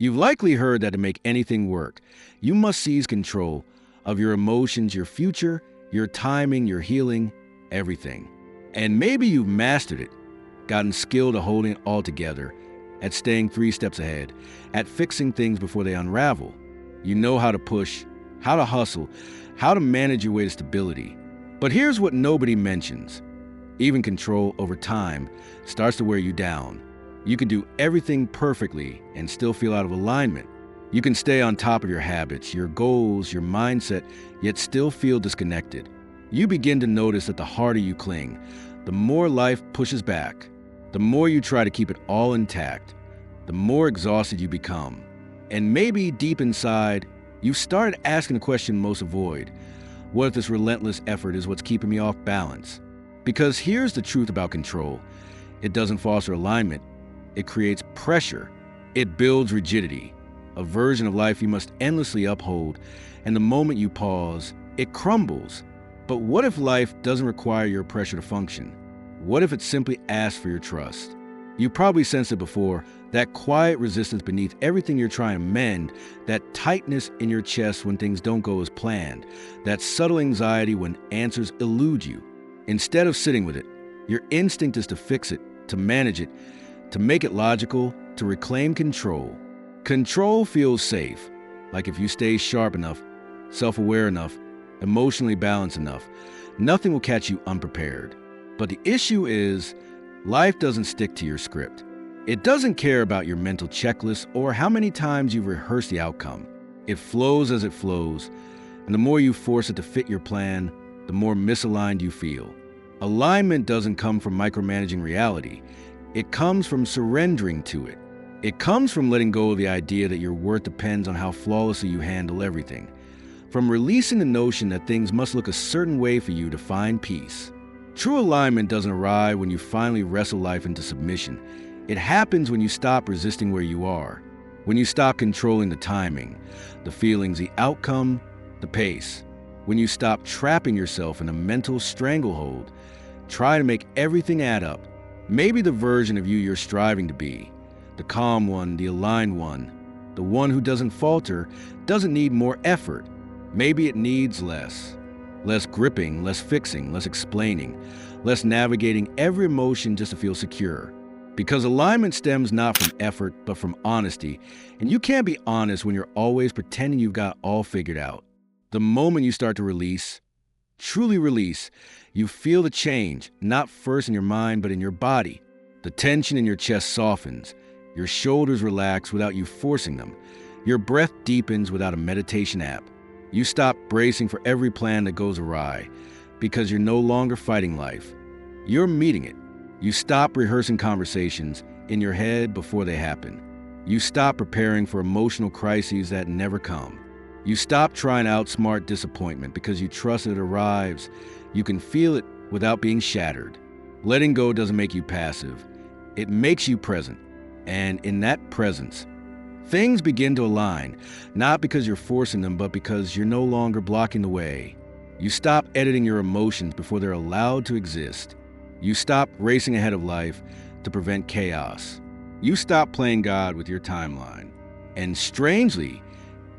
You've likely heard that to make anything work, you must seize control of your emotions, your future, your timing, your healing, everything. And maybe you've mastered it, gotten skilled at holding it all together, at staying 3 steps ahead, at fixing things before they unravel. You know how to push, how to hustle, how to manage your way to stability. But here's what nobody mentions. Even control over time starts to wear you down. You can do everything perfectly and still feel out of alignment. You can stay on top of your habits, your goals, your mindset, yet still feel disconnected. You begin to notice that the harder you cling, the more life pushes back. The more you try to keep it all intact, the more exhausted you become. And maybe deep inside, you've started asking the question most avoid. What if this relentless effort is what's keeping me off balance? Because here's the truth about control. It doesn't foster alignment. It creates pressure. It builds rigidity, a version of life you must endlessly uphold, and the moment you pause, it crumbles. But what if life doesn't require your pressure to function? What if it simply asks for your trust? You probably sensed it before, that quiet resistance beneath everything you're trying to mend, that tightness in your chest when things don't go as planned, that subtle anxiety when answers elude you. Instead of sitting with it, your instinct is to fix it, to manage it, to make it logical, to reclaim control. Control feels safe, like if you stay sharp enough, self-aware enough, emotionally balanced enough, nothing will catch you unprepared. But the issue is, life doesn't stick to your script. It doesn't care about your mental checklist or how many times you've rehearsed the outcome. It flows as it flows, and the more you force it to fit your plan, the more misaligned you feel. Alignment doesn't come from micromanaging reality. It comes from surrendering to it. It comes from letting go of the idea that your worth depends on how flawlessly you handle everything. From releasing the notion that things must look a certain way for you to find peace. True alignment doesn't arrive when you finally wrestle life into submission. It happens when you stop resisting where you are, when you stop controlling the timing, the feelings, the outcome, the pace, when you stop trapping yourself in a mental stranglehold, trying to make everything add up. Maybe the version of you you're striving to be, the calm one, the aligned one, the one who doesn't falter, doesn't need more effort. Maybe it needs less. Less gripping, less fixing, less explaining, less navigating every emotion just to feel secure. Because alignment stems not from effort, but from honesty. And you can't be honest when you're always pretending you've got all figured out. The moment you start to release, truly release, you feel the change, not first in your mind, but in your body. The tension in your chest softens. Your shoulders relax without you forcing them. Your breath deepens without a meditation app. You stop bracing for every plan that goes awry because you're no longer fighting life. You're meeting it. You stop rehearsing conversations in your head before they happen. You stop preparing for emotional crises that never come. You stop trying to outsmart disappointment because you trust it arrives. You can feel it without being shattered. Letting go doesn't make you passive. It makes you present. And in that presence, things begin to align, not because you're forcing them, but because you're no longer blocking the way. You stop editing your emotions before they're allowed to exist. You stop racing ahead of life to prevent chaos. You stop playing God with your timeline. And strangely,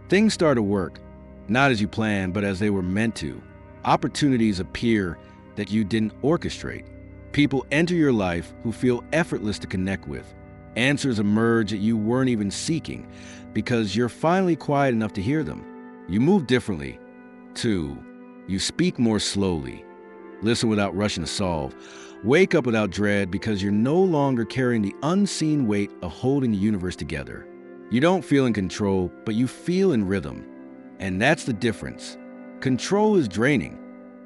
things start to work, not as you planned, but as they were meant to. Opportunities appear that you didn't orchestrate. People enter your life who feel effortless to connect with. Answers emerge that you weren't even seeking because you're finally quiet enough to hear them. You move differently. 2. You speak more slowly. Listen without rushing to solve. Wake up without dread because you're no longer carrying the unseen weight of holding the universe together. You don't feel in control, but you feel in rhythm. And that's the difference. Control is draining.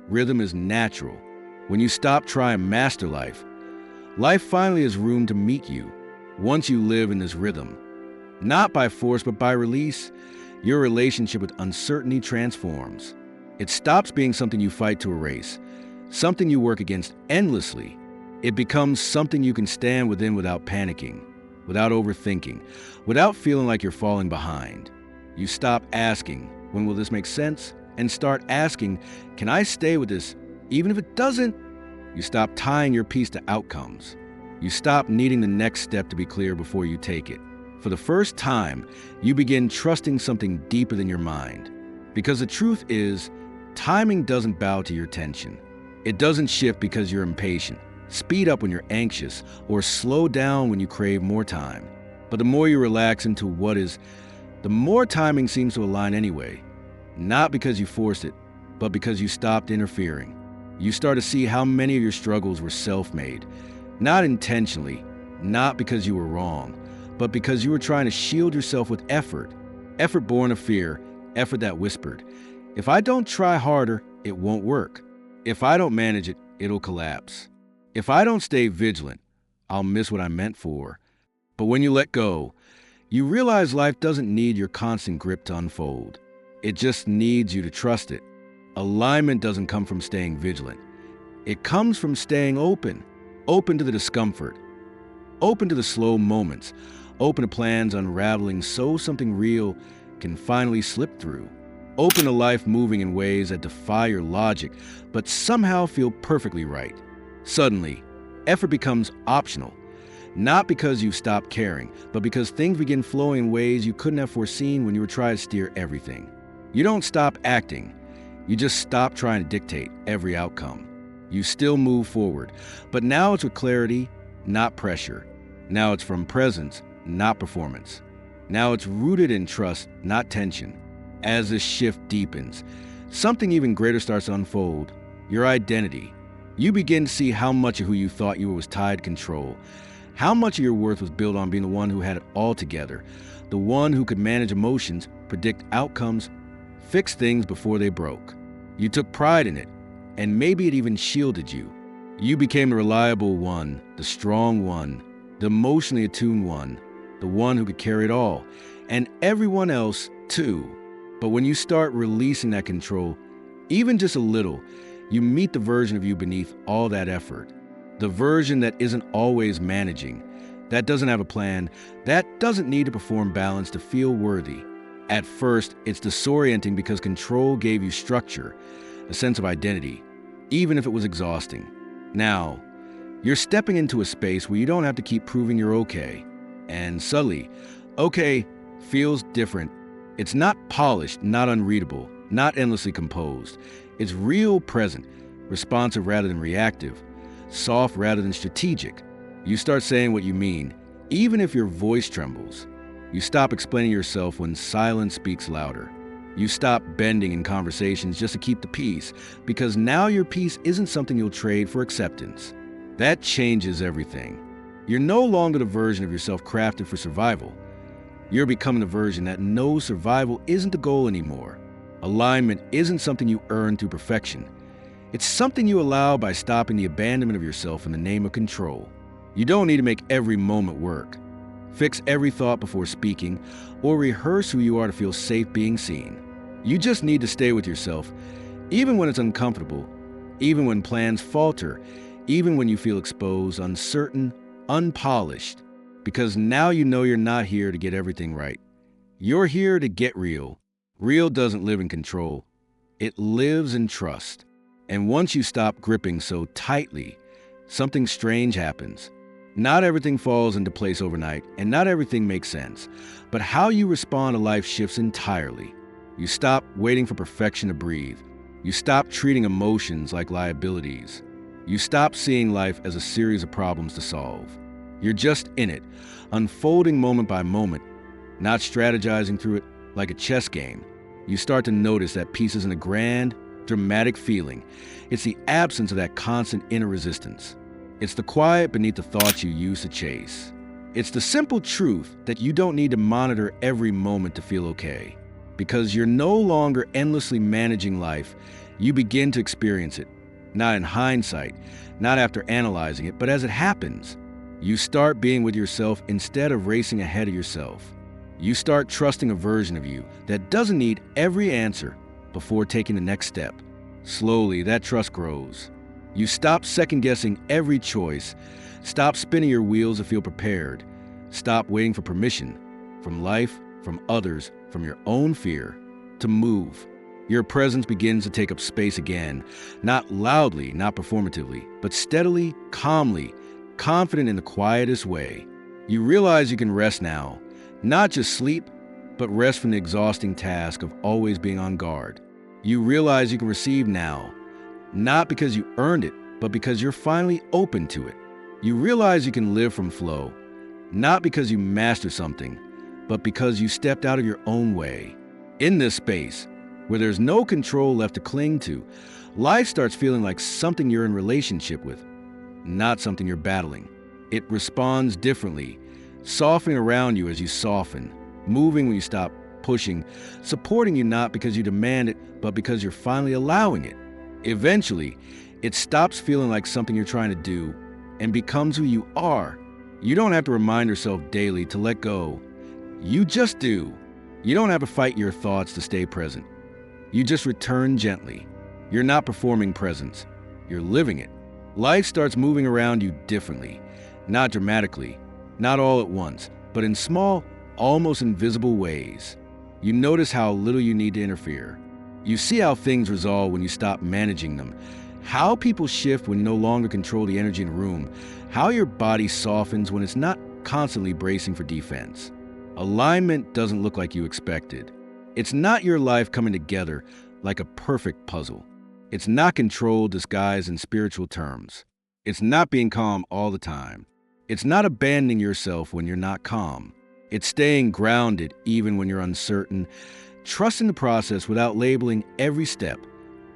Rhythm is natural. When you stop trying to master life, life finally has room to meet you. Once you live in this rhythm, not by force but by release, your relationship with uncertainty transforms. It stops being something you fight to erase, something you work against endlessly. It becomes something you can stand within without panicking, without overthinking, without feeling like you're falling behind. You stop asking, when will this make sense? And start asking, can I stay with this even if it doesn't? You stop tying your peace to outcomes. You stop needing the next step to be clear before you take it. For the first time, you begin trusting something deeper than your mind. Because the truth is, timing doesn't bow to your tension. It doesn't shift because you're impatient, speed up when you're anxious, or slow down when you crave more time. But the more you relax into what is, the more timing seems to align anyway. Not because you forced it, but because you stopped interfering. You start to see how many of your struggles were self-made. Not intentionally, not because you were wrong, but because you were trying to shield yourself with effort. Effort born of fear, effort that whispered, if I don't try harder, it won't work. If I don't manage it, it'll collapse. If I don't stay vigilant, I'll miss what I'm meant for. But when you let go, you realize life doesn't need your constant grip to unfold. It just needs you to trust it. Alignment doesn't come from staying vigilant. It comes from staying open to the discomfort, open to the slow moments, open to plans unraveling so something real can finally slip through, open to life moving in ways that defy your logic but somehow feel perfectly right. Suddenly, effort becomes optional, not because you stop caring, but because things begin flowing in ways you couldn't have foreseen when you were trying to steer everything. You don't stop acting. You just stop trying to dictate every outcome. You still move forward, but now it's with clarity, not pressure. Now it's from presence, not performance. Now it's rooted in trust, not tension. As this shift deepens, something even greater starts to unfold, your identity. You begin to see how much of who you thought you were was tied to control, how much of your worth was built on being the one who had it all together, the one who could manage emotions, predict outcomes, fix things before they broke. You took pride in it, and maybe it even shielded you. You became the reliable one, the strong one, the emotionally attuned one, the one who could carry it all, and everyone else too. But when you start releasing that control, even just a little, you meet the version of you beneath all that effort. The version that isn't always managing, that doesn't have a plan, that doesn't need to perform balance to feel worthy. At first, it's disorienting because control gave you structure, a sense of identity, even if it was exhausting. Now, you're stepping into a space where you don't have to keep proving you're okay. And suddenly, okay feels different. It's not polished, not unreadable, not endlessly composed. It's real present, responsive rather than reactive, soft rather than strategic. You start saying what you mean, even if your voice trembles. You stop explaining yourself when silence speaks louder. You stop bending in conversations just to keep the peace, because now your peace isn't something you'll trade for acceptance. That changes everything. You're no longer the version of yourself crafted for survival. You're becoming the version that knows survival isn't the goal anymore. Alignment isn't something you earn through perfection. It's something you allow by stopping the abandonment of yourself in the name of control. You don't need to make every moment work, fix every thought before speaking, or rehearse who you are to feel safe being seen. You just need to stay with yourself, even when it's uncomfortable, even when plans falter, even when you feel exposed, uncertain, unpolished. Because now you know you're not here to get everything right. You're here to get real. Real doesn't live in control. It lives in trust. And once you stop gripping so tightly, something strange happens. Not everything falls into place overnight, and not everything makes sense. But how you respond to life shifts entirely. You stop waiting for perfection to breathe. You stop treating emotions like liabilities. You stop seeing life as a series of problems to solve. You're just in it, unfolding moment by moment, not strategizing through it like a chess game. You start to notice that peace isn't a grand, dramatic feeling. It's the absence of that constant inner resistance. It's the quiet beneath the thoughts you used to chase. It's the simple truth that you don't need to monitor every moment to feel okay. Because you're no longer endlessly managing life, you begin to experience it, not in hindsight, not after analyzing it, but as it happens. You start being with yourself instead of racing ahead of yourself. You start trusting a version of you that doesn't need every answer before taking the next step. Slowly, that trust grows. You stop second-guessing every choice. Stop spinning your wheels to feel prepared. Stop waiting for permission from life, from others, from your own fear to move. Your presence begins to take up space again, not loudly, not performatively, but steadily, calmly, confident in the quietest way. You realize you can rest now, Not just sleep, but rest from the exhausting task of always being on guard. You realize you can receive now, not because you earned it, but because you're finally open to it. You realize you can live from flow, not because you mastered something, but because you stepped out of your own way. In this space, where there's no control left to cling to, life starts feeling like something you're in relationship with, not something you're battling. It responds differently, softening around you as you soften, moving when you stop pushing, supporting you not because you demand it, but because you're finally allowing it. Eventually, it stops feeling like something you're trying to do and becomes who you are. You don't have to remind yourself daily to let go. You just do. You don't have to fight your thoughts to stay present. You just return gently. You're not performing presence. You're living it. Life starts moving around you differently, not dramatically, not all at once, but in small, almost invisible ways. You notice how little you need to interfere. You see how things resolve when you stop managing them, how people shift when you no longer control the energy in a room, how your body softens when it's not constantly bracing for defense. Alignment doesn't look like you expected. It's not your life coming together like a perfect puzzle. It's not control disguised in spiritual terms. It's not being calm all the time. It's not abandoning yourself when you're not calm. It's staying grounded even when you're uncertain, trusting the process without labeling every step,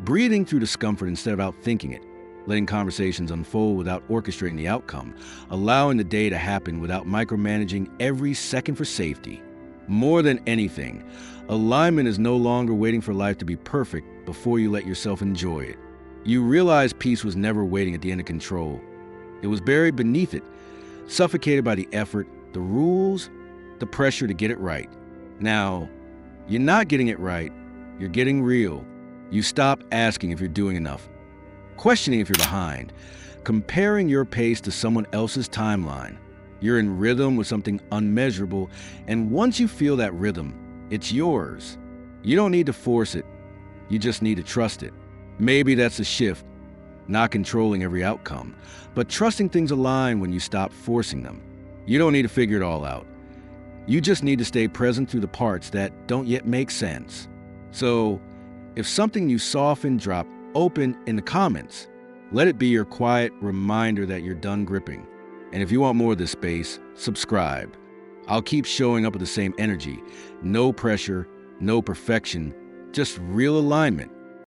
breathing through discomfort instead of outthinking it, letting conversations unfold without orchestrating the outcome, allowing the day to happen without micromanaging every second for safety. More than anything, alignment is no longer waiting for life to be perfect before you let yourself enjoy it. You realize peace was never waiting at the end of control. It was buried beneath it, suffocated by the effort, the rules, the pressure to get it right. Now, you're not getting it right, you're getting real. You stop asking if you're doing enough, questioning if you're behind, comparing your pace to someone else's timeline. You're in rhythm with something unmeasurable, and once you feel that rhythm, it's yours. You don't need to force it, you just need to trust it. Maybe that's a shift, not controlling every outcome, but trusting things align when you stop forcing them. You don't need to figure it all out. You just need to stay present through the parts that don't yet make sense. So, if something you soften, drop open in the comments. Let it be your quiet reminder that you're done gripping. And if you want more of this space, subscribe. I'll keep showing up with the same energy. No pressure, no perfection, just real alignment.